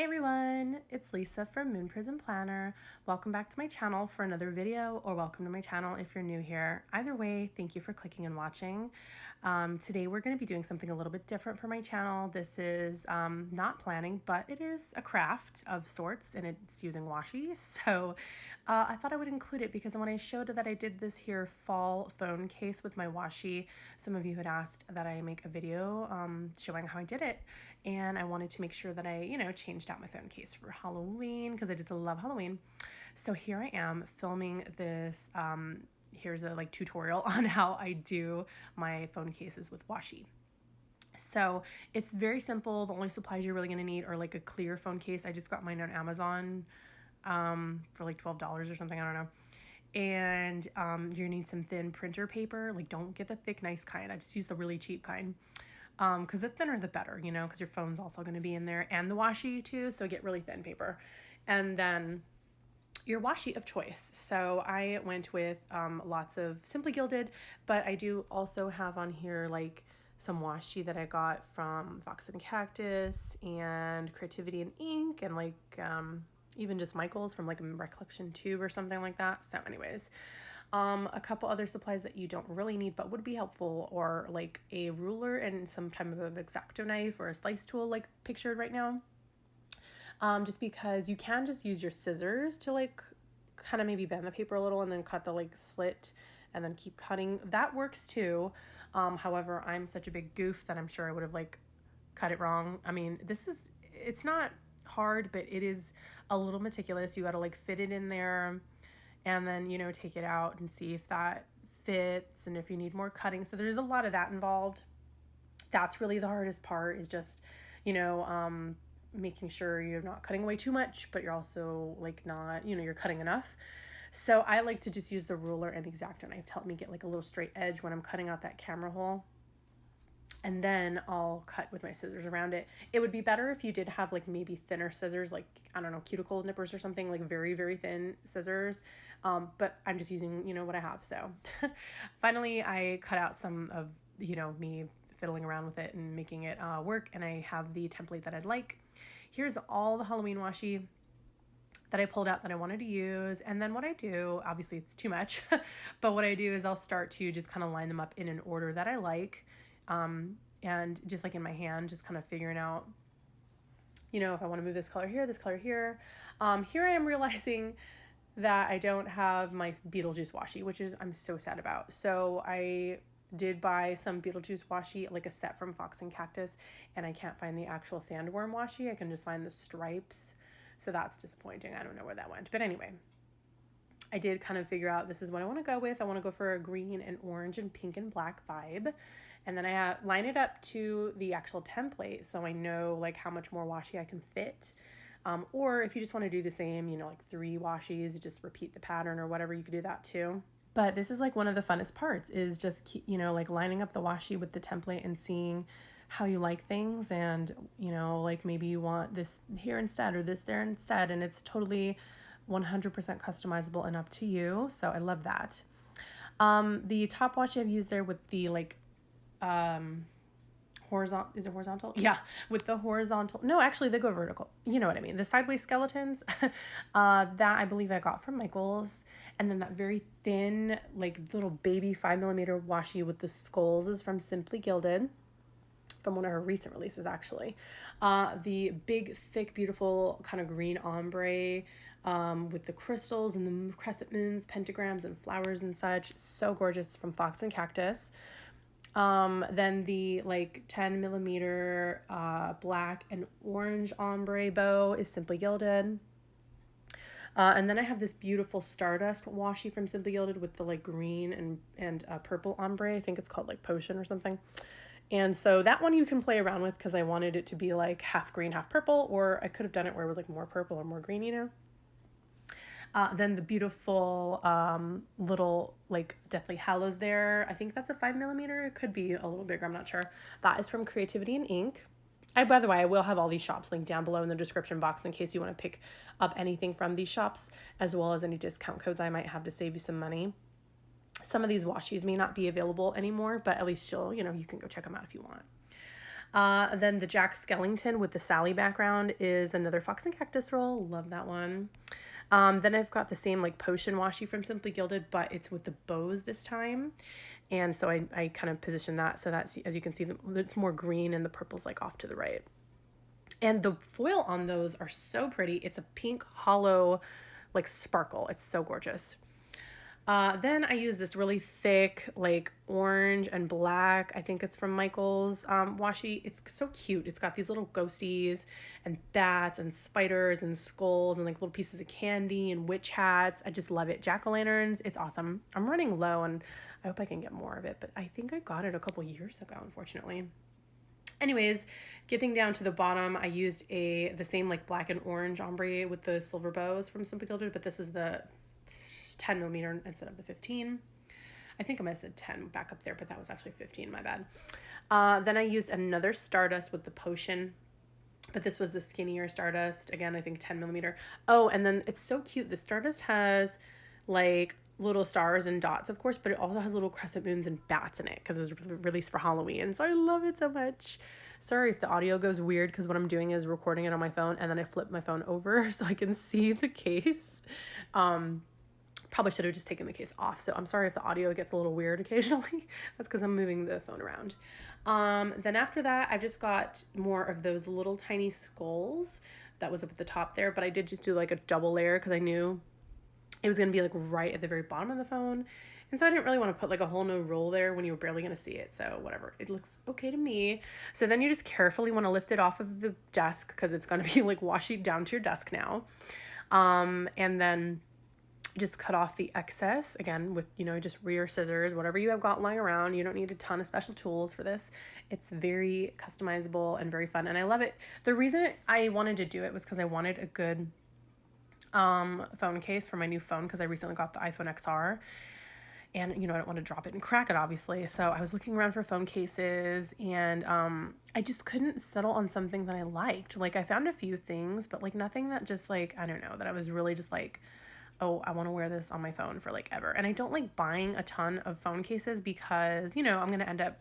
Hey everyone, it's Lisa from Moon Prism Planner. Welcome back to my channel for another video, or welcome to my channel if you're new here. Either way, thank you for clicking and watching. Today we're going to be doing something a little bit different for my channel. This is not planning, but it is a craft of sorts and it's using washi. So I thought I would include it because when I showed that I did this here fall phone case with my washi, some of you had asked that I make a video showing how I did it. And I wanted to make sure that I, changed out my phone case for Halloween because I just love Halloween. So here I am filming this. Here's a tutorial on how I do my phone cases with washi. So it's very simple. The only supplies you're really going to need are like a clear phone case. I just got mine on Amazon for like $12 or something. I don't know. And you're gonna need some thin printer paper. Like, don't get the thick, nice kind. I just use the really cheap kind. Because the thinner the better, because your phone's also going to be in there and the washi too. So get really thin paper. And then your washi of choice. So I went with lots of Simply Gilded, but I do also have on here like some washi that I got from Fox and Cactus and Creativity and Ink, and like even just Michael's from like a Recollection tube or something like that. So anyways, a couple other supplies that you don't really need but would be helpful, or like a ruler and some type of X-Acto knife or a slice tool like pictured right now. Just because you can just use your scissors to like kind of maybe bend the paper a little and then cut the like slit and then keep cutting. That works too. However, I'm such a big goof that I'm sure I would have like cut it wrong. I mean, it's not hard, but it is a little meticulous. You got to like fit it in there and then, take it out and see if that fits and if you need more cutting. So there's a lot of that involved. That's really the hardest part, is just, making sure you're not cutting away too much, but you're also like not, you're cutting enough. So I like to just use the ruler and the X-Acto knife to help me get like a little straight edge when I'm cutting out that camera hole. And then I'll cut with my scissors around it. It would be better if you did have like maybe thinner scissors, like, I don't know, cuticle nippers or something, like very, very thin scissors. But I'm just using, what I have. So finally, I cut out some of, me fiddling around with it and making it work. And I have the template that I'd like. Here's all the Halloween washi that I pulled out that I wanted to use. And then what I do, obviously it's too much, but what I do is I'll start to just kind of line them up in an order that I like. And just like in my hand, just kind of figuring out, if I want to move this color here, this color here. Here I am realizing that I don't have my Beetlejuice washi, which is, I'm so sad about. So I did buy some Beetlejuice washi, like a set from Fox and Cactus, and I can't find the actual sandworm washi. I can just find the stripes. So that's disappointing. I don't know where that went. But anyway, I did kind of figure out this is what I want to go with. I want to go for a green and orange and pink and black vibe. And then I line it up to the actual template so I know like how much more washi I can fit. Or if you just want to do the same, like 3 washis, just repeat the pattern or whatever, you could do that too. But this is like one of the funnest parts, is just, like lining up the washi with the template and seeing how you like things. And, like maybe you want this here instead or this there instead. And it's totally 100% customizable and up to you. So I love that. The top washi I've used there with the like, horizontal, is it horizontal? Yeah, with the horizontal, no, actually they go vertical. You know what I mean? The sideways skeletons, that I believe I got from Michael's. And then that very thin, like little baby 5mm washi with the skulls is from Simply Gilded, from one of her recent releases actually. The big, thick, beautiful kind of green ombre with the crystals and the crescent moons, pentagrams and flowers and such. So gorgeous, from Fox and Cactus. Then the like 10mm black and orange ombre bow is Simply Gilded. And then I have this beautiful Stardust washi from Simply Gilded with the like green and purple ombre. I think it's called like Potion or something. And so that one you can play around with because I wanted it to be like half green, half purple, or I could have done it where it was like more purple or more green, Then the beautiful little like Deathly Hallows there. I think that's a 5mm. It could be a little bigger. I'm not sure. That is from Creativity and Ink. By the way, I will have all these shops linked down below in the description box in case you want to pick up anything from these shops, as well as any discount codes I might have to save you some money. Some of these washis may not be available anymore, but at least you can go check them out if you want. Then the Jack Skellington with the Sally background is another Fox and Cactus roll. Love that one. Then I've got the same like potion washi from Simply Gilded, but it's with the bows this time. And so I kind of position that so that's, as you can see, it's more green and the purple's like off to the right. And the foil on those are so pretty. It's a pink hollow like sparkle. It's so gorgeous. Then I use this really thick, like orange and black. I think it's from Michael's washi. It's so cute. It's got these little ghosties and bats and spiders and skulls and like little pieces of candy and witch hats. I just love it. Jack-o'-lanterns. It's awesome. I'm running low and I hope I can get more of it, but I think I got it a couple years ago, unfortunately. Anyways, getting down to the bottom, I used the same like black and orange ombre with the silver bows from Simply Gilded, but this is the 10 millimeter instead of the 15. I think I might have said 10 back up there, but that was actually 15, my bad. Then I used another Stardust with the potion, but this was the skinnier Stardust. Again, I think 10 millimeter. Oh, and then it's so cute. The Stardust has like little stars and dots, of course, but it also has little crescent moons and bats in it because it was released for Halloween. So I love it so much. Sorry if the audio goes weird because what I'm doing is recording it on my phone and then I flip my phone over so I can see the case. Probably should have just taken the case off. So I'm sorry if the audio gets a little weird occasionally. That's because I'm moving the phone around. Then after that, I've just got more of those little tiny skulls that was up at the top there, but I did just do like a double layer because I knew it was going to be like right at the very bottom of the phone. And so I didn't really want to put like a whole new roll there when you were barely going to see it. So whatever, it looks okay to me. So then you just carefully want to lift it off of the desk because it's going to be like washi down to your desk now. And then just cut off the excess again with, you know, just rear scissors, whatever you have got lying around. You don't need a ton of special tools for this. It's very customizable and very fun. And I love it. The reason I wanted to do it was because I wanted a good phone case for my new phone because I recently got the iPhone XR and, you know, I don't want to drop it and crack it, obviously. So I was looking around for phone cases and I just couldn't settle on something that I liked. Like I found a few things, but like nothing that just like, I don't know, that I was really just like, oh, I want to wear this on my phone for like ever. And I don't like buying a ton of phone cases because, you know, I'm going to end up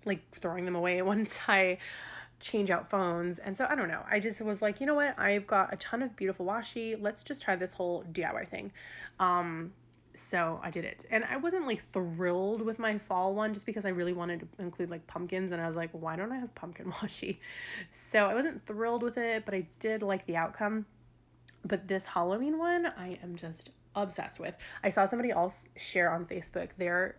like throwing them away once I change out phones. And so I don't know. I just was like, you know what? I've got a ton of beautiful washi. Let's just try this whole DIY thing. So I did it. And I wasn't like thrilled with my fall one just because I really wanted to include like pumpkins. And I was like, why don't I have pumpkin washi? So I wasn't thrilled with it, but I did like the outcome. But this Halloween one, I am just obsessed with. I saw somebody else share on Facebook their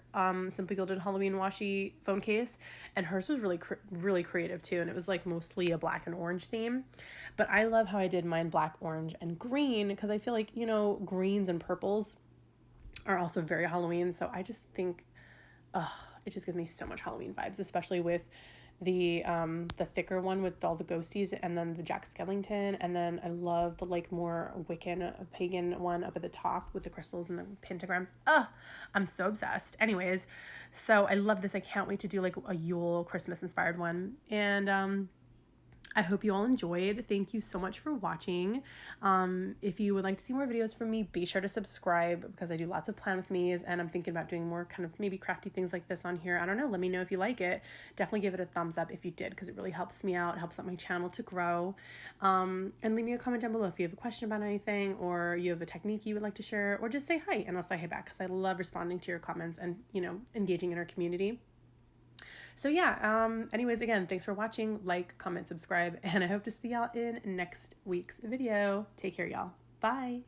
Simply Gilded Halloween washi phone case, and hers was really creative too, and it was like mostly a black and orange theme. But I love how I did mine black, orange, and green because I feel like, you know, greens and purples are also very Halloween. So I just think, it just gives me so much Halloween vibes, especially with the thicker one with all the ghosties and then the Jack Skellington, and then I love the like more Wiccan pagan one up at the top with the crystals and the pentagrams. I'm so obsessed. Anyways, so I love this. I can't wait to do like a Yule Christmas inspired one. And I hope you all enjoyed. Thank you so much for watching. If you would like to see more videos from me, be sure to subscribe because I do lots of plan with me's and I'm thinking about doing more kind of maybe crafty things like this on here. I don't know. Let me know if you like it. Definitely give it a thumbs up if you did because it really helps me out. It helps out my channel to grow. And leave me a comment down below if you have a question about anything or you have a technique you would like to share, or just say hi and I'll say hi back because I love responding to your comments and, you know, engaging in our community. So yeah, anyways, again, thanks for watching. Like, comment, subscribe, and I hope to see y'all in next week's video. Take care, y'all. Bye.